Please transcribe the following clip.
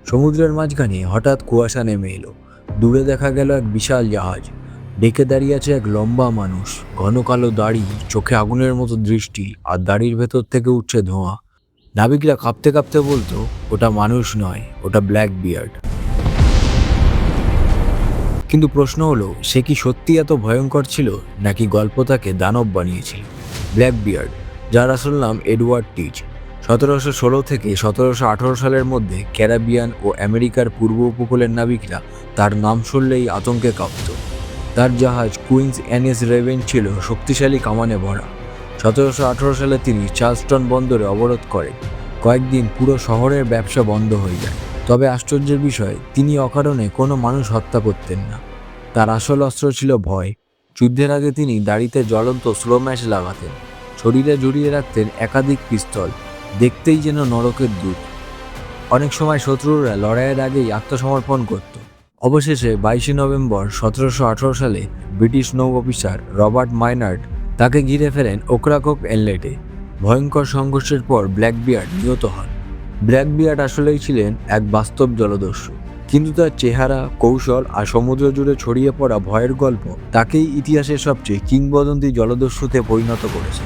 সমুদ্রের মাঝখানে হঠাৎ কুয়াশা নেমে এলো। দূরে দেখা গেল এক বিশাল জাহাজ। ডেকে দাঁড়িয়ে আছে এক লম্বা মানুষ, ঘন কালো দাড়ি, চোখে আগুনের মতো দৃষ্টি, আর দাড়ির ভেতর থেকে উঠছে ধোঁয়া। নাবিকরা কাঁপতে কাঁপতে বলতো, ওটা মানুষ নয়, ওটা ব্ল্যাক বিয়ার্ড। কিন্তু প্রশ্ন হলো, সে কি সত্যি এত ভয়ঙ্কর ছিল, নাকি গল্প তাকে দানব বানিয়েছিল? ব্ল্যাক বিয়ার্ড, যার আসল নাম এডওয়ার্ড টিচ, 1716 থেকে 1718 সালের মধ্যে ক্যারিবিয়ান ও আমেরিকার পূর্ব উপকূলের নাবিকরা তার নাম শুনলেই আতঙ্কে কাঁপত। তার জাহাজ কুইন্স অ্যানিস রেভেন ছিল শক্তিশালী কামানে ভরা। 1718 সালে তিনি চার্লসটন বন্দরে অবরোধ করেন। কয়েকদিন পুরো শহরের ব্যবসা বন্ধ হয়ে যায়। তবে আশ্চর্যের বিষয়, তিনি অকারণে কোনো মানুষ হত্যা করতেন না। তার আসল অস্ত্র ছিল ভয়। যুদ্ধের আগে তিনি দাড়িতে জ্বলন্ত স্লো ম্যাচ লাগাতেন, শরীরে জড়িয়ে রাখতেন একাধিক পিস্তল, দেখতেই যেন নরকের দূত। অনেক সময় শত্রুরা লড়াইয়ের আগেই আত্মসমর্পণ করত। অবশেষে 22 নভেম্বর 1718 সালে ব্রিটিশ নৌ অফিসার রবার্ট মাইনার্ড তাকে ঘিরে ফেলেন ওকরাকক ইনলেটে। ভয়ঙ্কর সংঘর্ষের পর ব্ল্যাক বিয়ার্ড নিহত হন। ব্ল্যাক বিয়ার্ড আসলেই ছিলেন এক বাস্তব জলদস্যু, কিন্তু তার চেহারা, কৌশল আর সমুদ্র জুড়ে ছড়িয়ে পড়া ভয়ের গল্প তাকেই ইতিহাসের সবচেয়ে কিংবদন্তি জলদস্যুতে পরিণত করেছে।